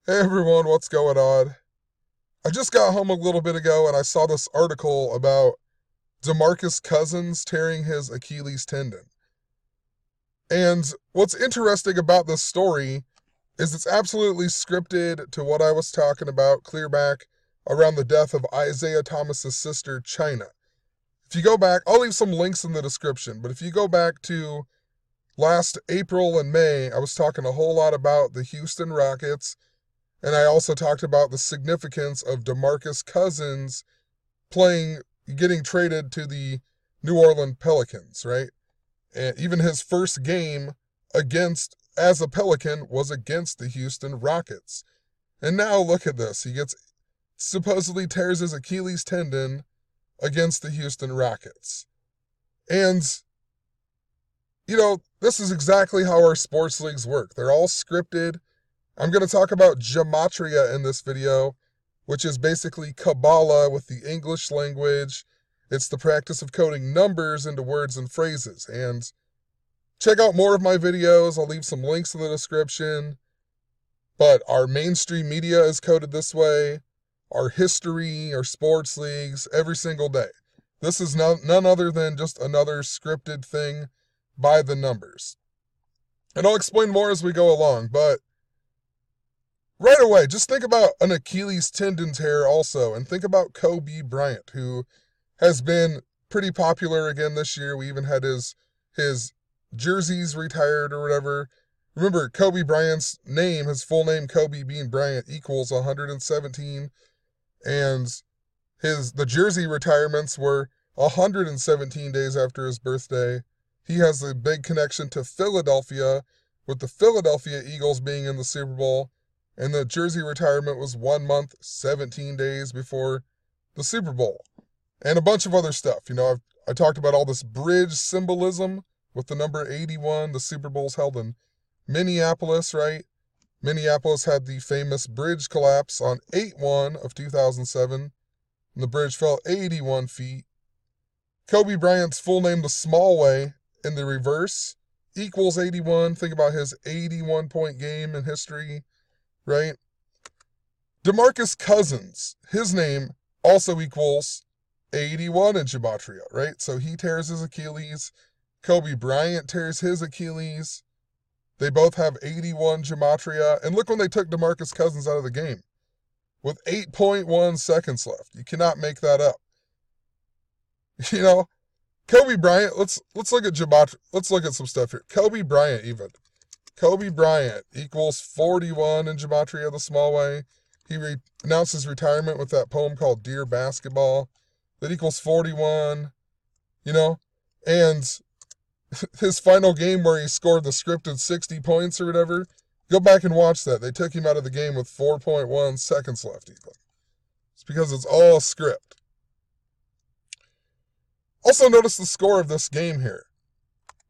Hey everyone, what's going on? I just got home a little bit ago and I saw this article about DeMarcus Cousins tearing his Achilles tendon. And what's interesting about this story is it's absolutely scripted to what I was talking about clear back around the death of Isaiah Thomas's sister, Chyna. If you go back, I'll leave some links in the description, but if you go back to last April and May, I was talking a whole lot about the Houston Rockets. And I also talked about the significance of DeMarcus Cousins getting traded to the New Orleans Pelicans, right? And even his first game as a Pelican was against the Houston Rockets. And now look at this. He supposedly tears his Achilles tendon against the Houston Rockets. And, this is exactly how our sports leagues work. They're all scripted. I'm going to talk about gematria in this video, which is basically Kabbalah with the English language. It's the practice of coding numbers into words and phrases. And check out more of my videos. I'll leave some links in the description. But our mainstream media is coded this way. Our history, our sports leagues, every single day. This is none other than just another scripted thing by the numbers. And I'll explain more as we go along, but right away, just think about an Achilles tendon tear also, and think about Kobe Bryant, who has been pretty popular again this year. We even had his jerseys retired or whatever. Remember, Kobe Bryant's name, his full name, Kobe Bean Bryant, equals 117, and the jersey retirements were 117 days after his birthday. He has a big connection to Philadelphia, with the Philadelphia Eagles being in the Super Bowl. And the jersey retirement was 1 month, 17 days before the Super Bowl. And a bunch of other stuff. I talked about all this bridge symbolism with the number 81. The Super Bowl's held in Minneapolis, right? Minneapolis had the famous bridge collapse on 8/1 of 2007. And the bridge fell 81 feet. Kobe Bryant's full name, the small way, in the reverse, equals 81. Think about his 81-point game in history. Right? DeMarcus Cousins, his name also equals 81 in gematria, right? So he tears his Achilles. Kobe Bryant tears his Achilles. They both have 81 gematria. And look when they took DeMarcus Cousins out of the game with 8.1 seconds left. You cannot make that up. Kobe Bryant, let's look at gematria. Let's look at some stuff here. Kobe Bryant equals 41 in gematria the small way. He announced his retirement with that poem called Dear Basketball. That equals 41, and his final game where he scored the scripted 60 points or whatever, go back and watch that. They took him out of the game with 4.1 seconds left even. It's because it's all script. Also notice the score of this game here.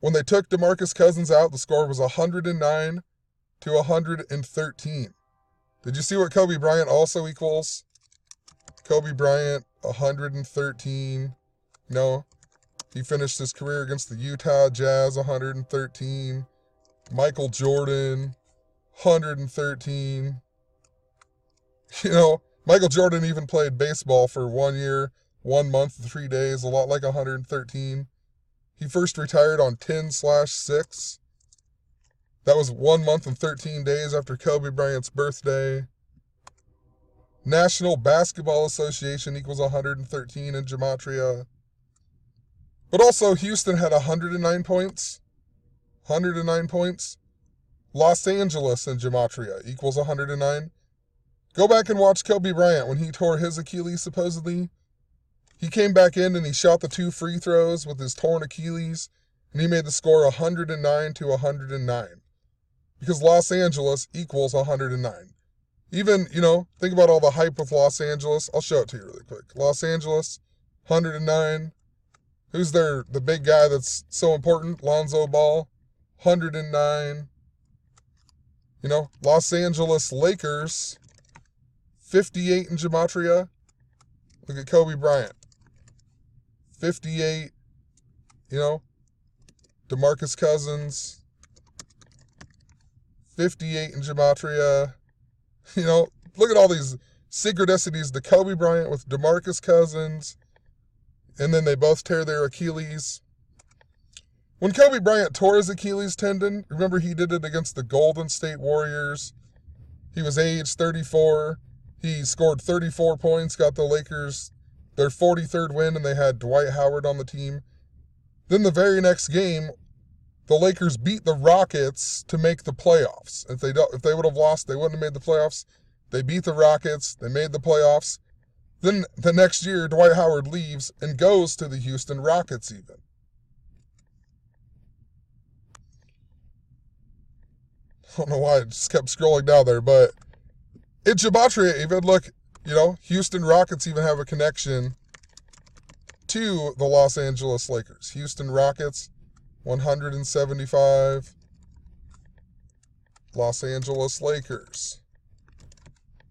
When they took DeMarcus Cousins out, the score was 109 to 113. Did you see what Kobe Bryant also equals? Kobe Bryant, 113. He finished his career against the Utah Jazz, 113. Michael Jordan, 113. Michael Jordan even played baseball for 1 year, 1 month, 3 days, a lot like 113. He first retired on 10/6. That was 1 month and 13 days after Kobe Bryant's birthday. National Basketball Association equals 113 in gematria. But also, Houston had 109 points. 109 points. Los Angeles in gematria equals 109. Go back and watch Kobe Bryant when he tore his Achilles, supposedly. He came back in and he shot the 2 free throws with his torn Achilles, and he made the score 109 to 109. Because Los Angeles equals 109. Even, think about all the hype with Los Angeles. I'll show it to you really quick. Los Angeles, 109. Who's the big guy that's so important? Lonzo Ball, 109. Los Angeles Lakers, 58 in gematria. Look at Kobe Bryant. 58, DeMarcus Cousins, 58 in gematria. You know, look at all these synchronicities to Kobe Bryant with DeMarcus Cousins, and then they both tear their Achilles. When Kobe Bryant tore his Achilles tendon, remember he did it against the Golden State Warriors. He was age 34. He scored 34 points, got the Lakers their 43rd win, and they had Dwight Howard on the team. Then the very next game, the Lakers beat the Rockets to make the playoffs. If they would have lost, they wouldn't have made the playoffs. They beat the Rockets. They made the playoffs. Then the next year, Dwight Howard leaves and goes to the Houston Rockets even. I don't know why I just kept scrolling down there, but in Gematria even, look, you know, Houston Rockets even have a connection to the Los Angeles Lakers. Houston Rockets, 175. Los Angeles Lakers,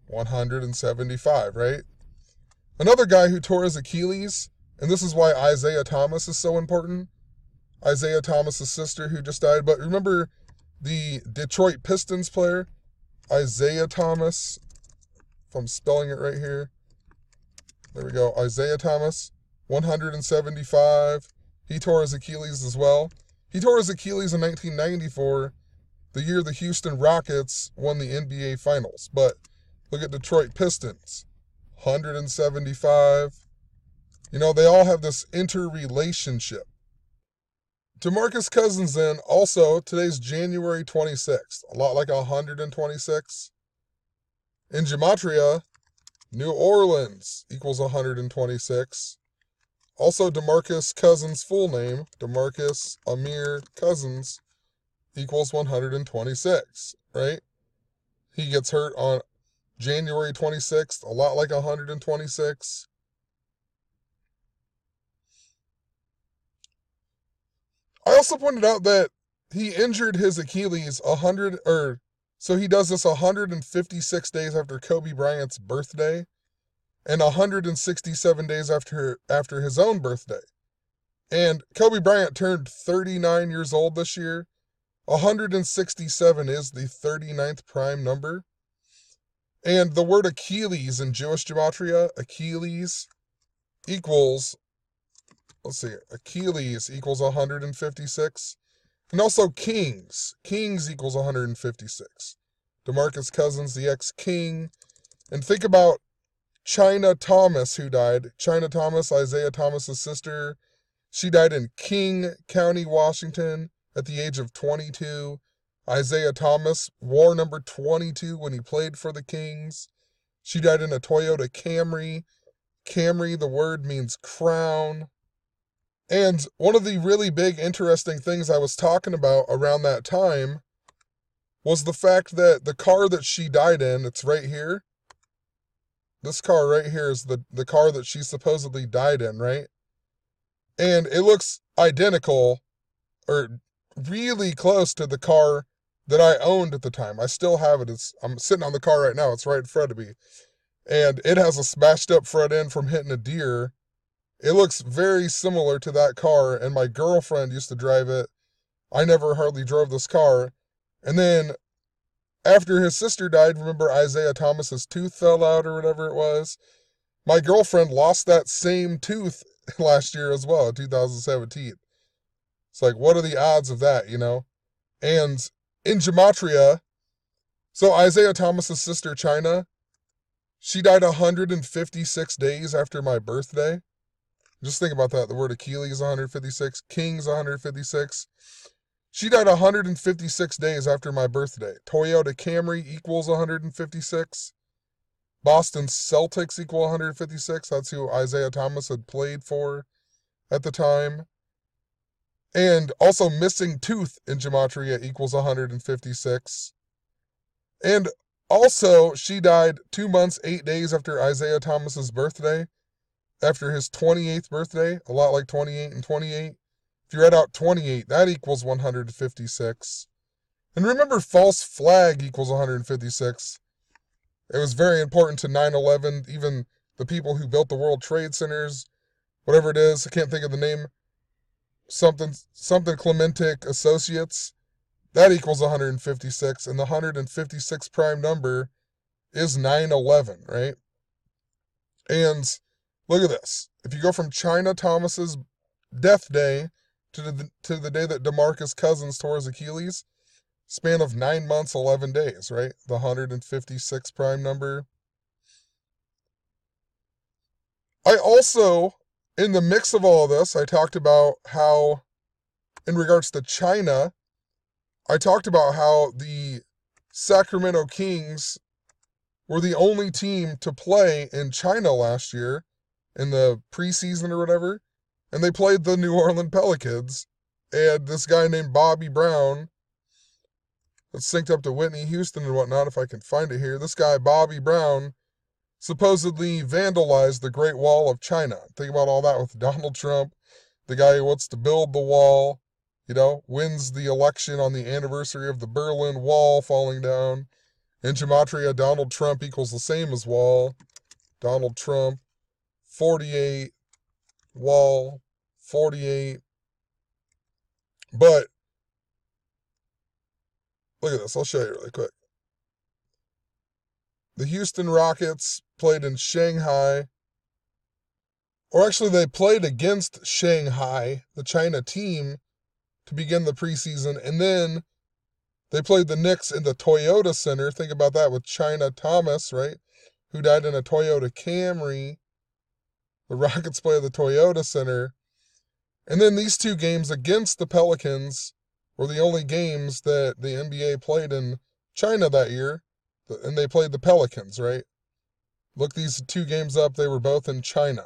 175, right? Another guy who tore his Achilles, and this is why Isaiah Thomas is so important. Isaiah Thomas' sister who just died, but remember the Detroit Pistons player, Isaiah Thomas, if I'm spelling it right here. There we go, Isaiah Thomas, 175. He tore his Achilles as well. He tore his Achilles in 1994, the year the Houston Rockets won the NBA Finals. But look at Detroit Pistons, 175. You know, they all have this interrelationship. DeMarcus Cousins then, also, today's January 26th, a lot like 126. In Gematria, New Orleans equals 126. Also, DeMarcus Cousins' full name, DeMarcus Amir Cousins, equals 126, right? He gets hurt on January 26th, a lot like 126. I also pointed out that he injured his Achilles so he does this 156 days after Kobe Bryant's birthday and 167 days after his own birthday. And Kobe Bryant turned 39 years old this year. 167 is the 39th prime number. And the word Achilles in Jewish Gematria, Achilles equals, Achilles equals 156. And also Kings. Kings equals 156. DeMarcus Cousins, the ex-King. And think about Chyna Thomas, who died. Chyna Thomas, Isaiah Thomas' sister. She died in King County, Washington at the age of 22. Isaiah Thomas wore number 22 when he played for the Kings. She died in a Toyota Camry. Camry, the word means crown. And one of the really big, interesting things I was talking about around that time was the fact that the car that she died in, it's right here. This car right here is the car that she supposedly died in, right? And it looks identical, or really close to the car that I owned at the time. I still have it. I'm sitting on the car right now. It's right in front of me. And it has a smashed up front end from hitting a deer. It looks very similar to that car, and my girlfriend used to drive it. I never hardly drove this car. And then after his sister died, remember Isaiah Thomas's tooth fell out or whatever it was? My girlfriend lost that same tooth last year as well, in 2017. It's like, what are the odds of that, you know? And in Gematria, so Isaiah Thomas's sister, Chyna, she died 156 days after my birthday. Just think about that. The word Achilles, 156. Kings, 156. She died 156 days after my birthday. Toyota Camry equals 156. Boston Celtics equal 156. That's who Isaiah Thomas had played for at the time. And also missing tooth in Gematria equals 156. And also, she died 2 months, 8 days after Isaiah Thomas's birthday. After his 28th birthday, a lot like 28 and 28. If you write out 28, that equals 156. And remember, false flag equals 156. It was very important to 9/11, even the people who built the World Trade Centers, whatever it is, I can't think of the name, something Clementic Associates, that equals 156, and the 156 prime number is 9/11, right? And look at this. If you go from Chyna Thomas's death day to the day that DeMarcus Cousins tore his Achilles, span of 9 months, 11 days, right? The 156 prime number. I also, in the mix of all of this, I talked about how, in regards to Chyna, I talked about how the Sacramento Kings were the only team to play in Chyna last year in the preseason or whatever, and they played the New Orleans Pelicans, and this guy named Bobby Brown, that's synced up to Whitney Houston and whatnot, if I can find it here, this guy, Bobby Brown, supposedly vandalized the Great Wall of China. Think about all that with Donald Trump, the guy who wants to build the wall, wins the election on the anniversary of the Berlin Wall falling down. In gematria, Donald Trump equals the same as wall. Donald Trump, 48, wall, 48. But, look at this. I'll show you really quick. The Houston Rockets played in Shanghai. Or actually, they played against Shanghai, the China team, to begin the preseason. And then they played the Knicks in the Toyota Center. Think about that with Chyna Thomas, right? Who died in a Toyota Camry. The Rockets play at the Toyota Center. And then these two games against the Pelicans were the only games that the NBA played in China that year. And they played the Pelicans, right? Look these two games up. They were both in China.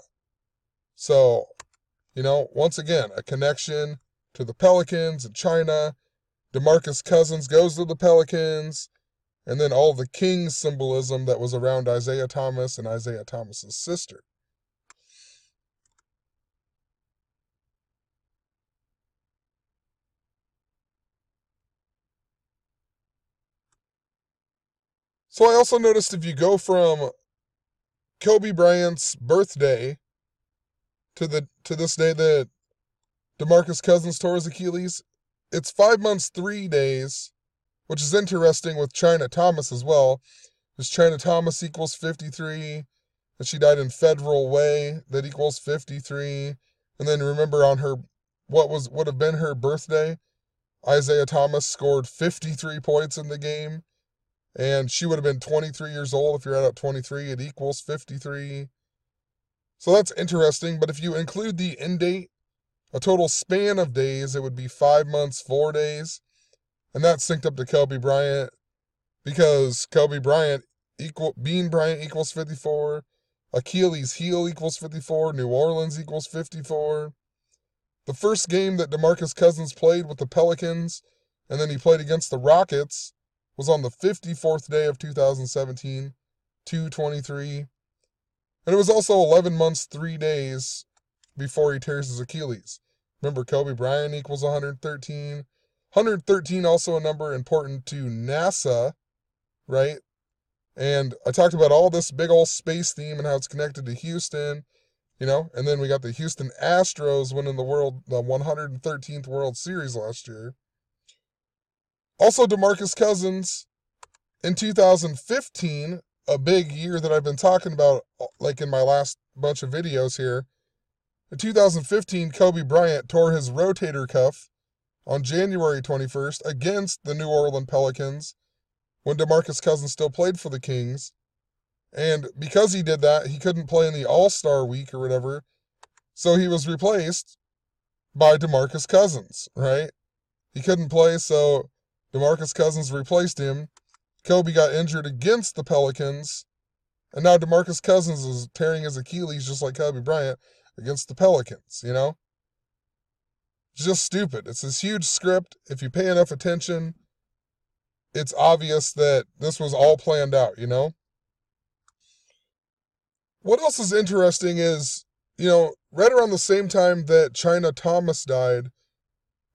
So, once again, a connection to the Pelicans and China. DeMarcus Cousins goes to the Pelicans, and then all the Kings symbolism that was around Isaiah Thomas and Isaiah Thomas's sister. So I also noticed if you go from Kobe Bryant's birthday to this day that DeMarcus Cousins tore his Achilles, it's 5 months, 3 days, which is interesting with Chyna Thomas as well, because Chyna Thomas equals 53, and she died in Federal Way, that equals 53. And then remember on her, would have been her birthday, Isaiah Thomas scored 53 points in the game, and she would have been 23 years old. If you're at 23, it equals 53. So that's interesting, but if you include the end date, a total span of days, it would be 5 months, 4 days. And that's synced up to Kobe Bryant, because Kobe Bryant, Bean Bryant equals 54. Achilles heel equals 54. New Orleans equals 54. The first game that DeMarcus Cousins played with the Pelicans, and then he played against the Rockets, was on the 54th day of 2017, 2/23. And it was also 11 months, 3 days before he tears his Achilles. Remember, Kobe Bryant equals 113. 113 also a number important to NASA, right? And I talked about all this big old space theme and how it's connected to Houston, and then we got the Houston Astros winning the 113th World Series last year. Also, DeMarcus Cousins in 2015, a big year that I've been talking about, like in my last bunch of videos here. In 2015, Kobe Bryant tore his rotator cuff on January 21st against the New Orleans Pelicans when DeMarcus Cousins still played for the Kings. And because he did that, he couldn't play in the All-Star week or whatever, so he was replaced by DeMarcus Cousins, right? He couldn't play, so DeMarcus Cousins replaced him. Kobe got injured against the Pelicans, and now DeMarcus Cousins is tearing his Achilles just like Kobe Bryant against the Pelicans, It's just stupid. It's this huge script. If you pay enough attention, it's obvious that this was all planned out, What else is interesting is, right around the same time that Chyna Thomas died,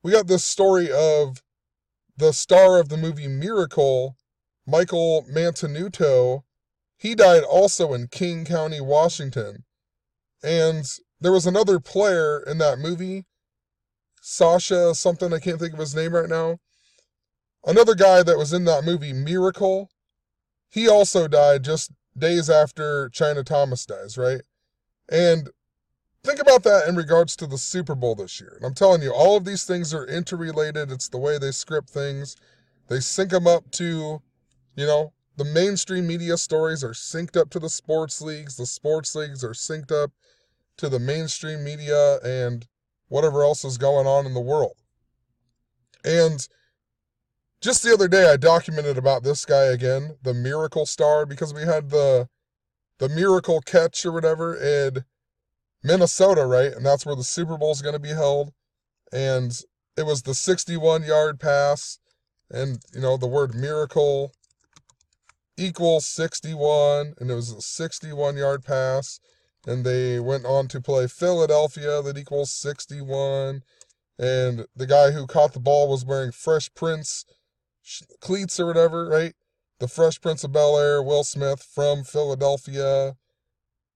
we got this story of the star of the movie Miracle, Michael Mantenuto. He died also in King County, Washington. And there was another player in that movie, Sasha something, I can't think of his name right now. Another guy that was in that movie, Miracle, he also died just days after Chyna Thomas dies, right? And think about that in regards to the Super Bowl this year. And I'm telling you, all of these things are interrelated. It's the way they script things. They sync them up to, the mainstream media stories are synced up to the sports leagues. The sports leagues are synced up to the mainstream media and whatever else is going on in the world. And just the other day, I documented about this guy again, the Miracle Star, because we had the Miracle Catch or whatever in Minnesota, right? And that's where the Super Bowl is going to be held. And it was the 61-yard pass. And, the word miracle equals 61. And it was a 61-yard pass. And they went on to play Philadelphia, that equals 61. And the guy who caught the ball was wearing Fresh Prince cleats or whatever, right? The Fresh Prince of Bel-Air, Will Smith from Philadelphia.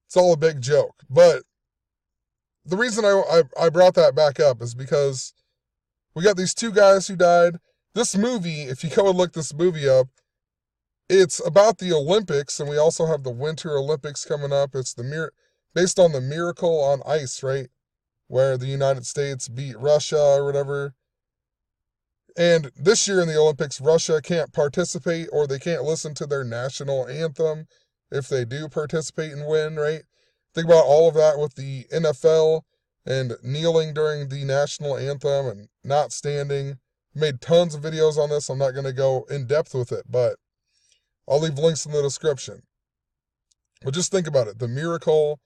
It's all a big joke. But the reason I brought that back up is because we got these two guys who died. This movie, if you go and look this movie up, it's about the Olympics, and we also have the Winter Olympics coming up. It's based on the Miracle on Ice, right? Where the United States beat Russia or whatever. And this year in the Olympics, Russia can't participate, or they can't listen to their national anthem if they do participate and win, right? Think about all of that with the NFL and kneeling during the national anthem and not standing. Made tons of videos on this. I'm not going to go in depth with it, but I'll leave links in the description. But just think about it. The miracle,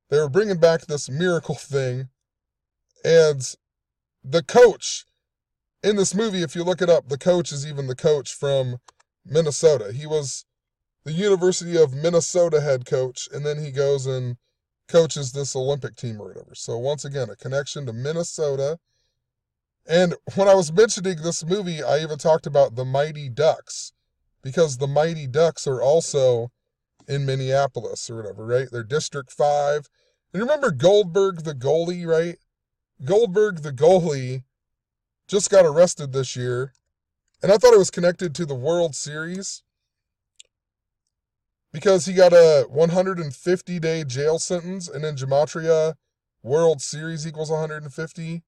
they were bringing back this miracle thing, and the coach in this movie, if you look it up, the coach is even the coach from Minnesota. He was the University of Minnesota head coach, and then he goes and coaches this Olympic team or whatever. So once again, a connection to Minnesota. And when I was mentioning this movie, I even talked about the Mighty Ducks, because the Mighty Ducks are also in Minneapolis or whatever, right? They're District 5. And remember Goldberg, the goalie, right? Goldberg, the goalie, just got arrested this year. And I thought it was connected to the World Series, because he got a 150-day jail sentence, and in Gematria, World Series equals 150.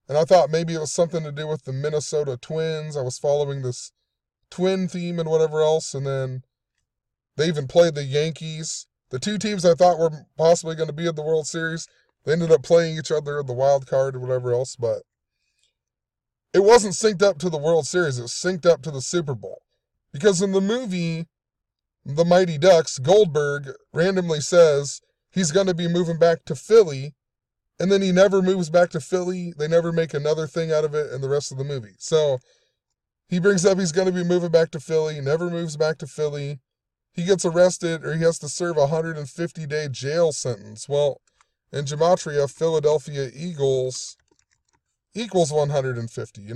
And I thought maybe it was something to do with the Minnesota Twins. I was following this twin theme and whatever else. And then they even played the Yankees. The two teams I thought were possibly going to be in the World Series, they ended up playing each other in the wild card or whatever else. But it wasn't synced up to the World Series. It was synced up to the Super Bowl. Because in the movie, The Mighty Ducks, Goldberg randomly says he's going to be moving back to Philly. And then he never moves back to Philly. They never make another thing out of it in the rest of the movie. So he brings up he's going to be moving back to Philly, never moves back to Philly. He gets arrested, or he has to serve a 150-day jail sentence. Well, in Gematria, Philadelphia Eagles equals 150,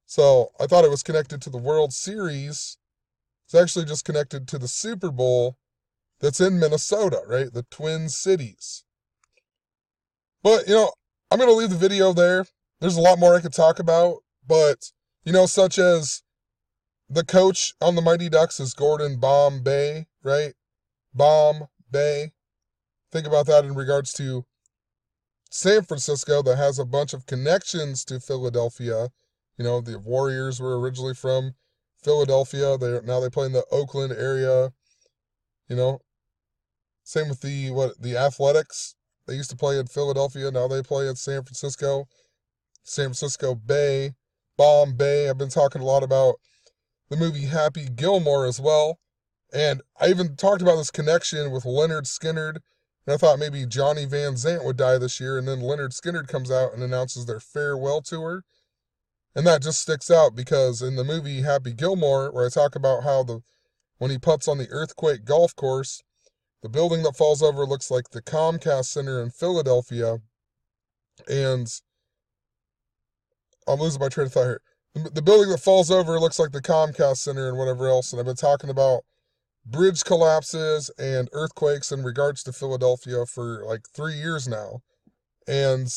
So I thought it was connected to the World Series. It's actually just connected to the Super Bowl that's in Minnesota, right? The Twin Cities. But, I'm going to leave the video there. There's a lot more I could talk about, but, such as the coach on the Mighty Ducks is Gordon Bombay, right? Bombay. Think about that in regards to San Francisco, that has a bunch of connections to Philadelphia. The Warriors were originally from Philadelphia. Now they play in the Oakland area. Same with the Athletics. They used to play in Philadelphia. Now they play in San Francisco. San Francisco Bay, Bombay. I've been talking a lot about the movie Happy Gilmore as well. And I even talked about this connection with Leonard Skinner. And I thought maybe Johnny Van Zant would die this year. And then Leonard Skinner comes out and announces their farewell tour. And that just sticks out because in the movie Happy Gilmore, where I talk about how when he putts on the Earthquake golf course, the building that falls over looks like the Comcast Center in Philadelphia. And I'm losing my train of thought here. The building that falls over looks like the Comcast Center and whatever else. And I've been talking about bridge collapses and earthquakes in regards to Philadelphia for like 3 years now. And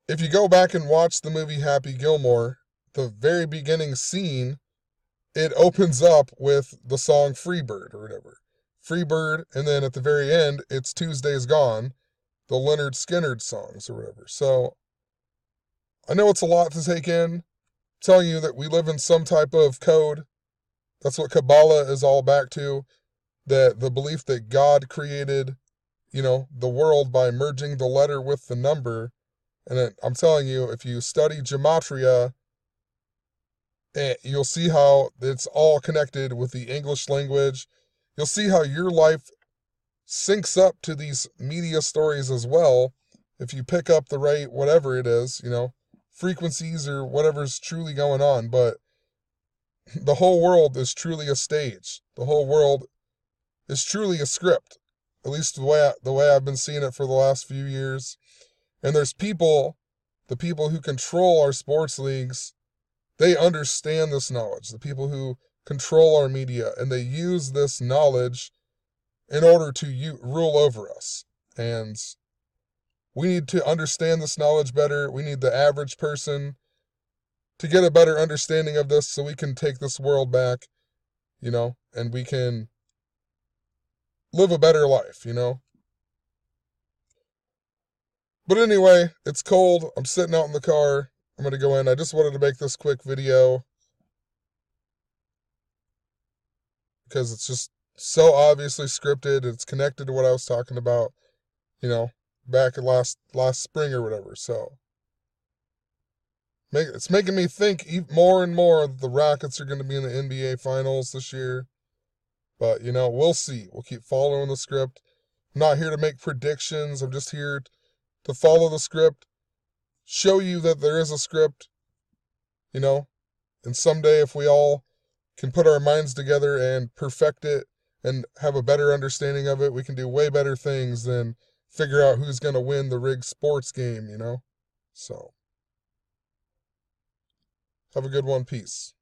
if you go back and watch the movie Happy Gilmore, the very beginning scene it opens up with the song Freebird or whatever. Freebird, and then at the very end, it's Tuesday's Gone, the Leonard Skinner songs or whatever. So I know it's a lot to take in. I'm telling you that we live in some type of code. That's what Kabbalah is all back to. That the belief that God created, the world by merging the letter with the number. And I'm telling you, if you study gematria, you'll see how it's all connected with the English language. You'll see how your life syncs up to these media stories as well. If you pick up the right, whatever it is, frequencies or whatever's truly going on. But the whole world is truly a stage. The whole world is truly a script. At least the way I've been seeing it for the last few years. And there's the people who control our sports leagues, they understand this knowledge. The people who control our media, and they use this knowledge in order to rule over us. And we need to understand this knowledge better. We need the average person to get a better understanding of this so we can take this world back, and we can live a better life, But anyway, it's cold. I'm sitting out in the car. I'm going to go in. I just wanted to make this quick video because it's just so obviously scripted. It's connected to what I was talking about, back in last spring or whatever. So it's making me think more and more that the Rockets are going to be in the NBA Finals this year. But, we'll see. We'll keep following the script. I'm not here to make predictions. I'm just here to follow the script, show you that there is a script, and someday if we all can put our minds together and perfect it and have a better understanding of it, we can do way better things than figure out who's going to win the rigged sports game, So, have a good one. Peace.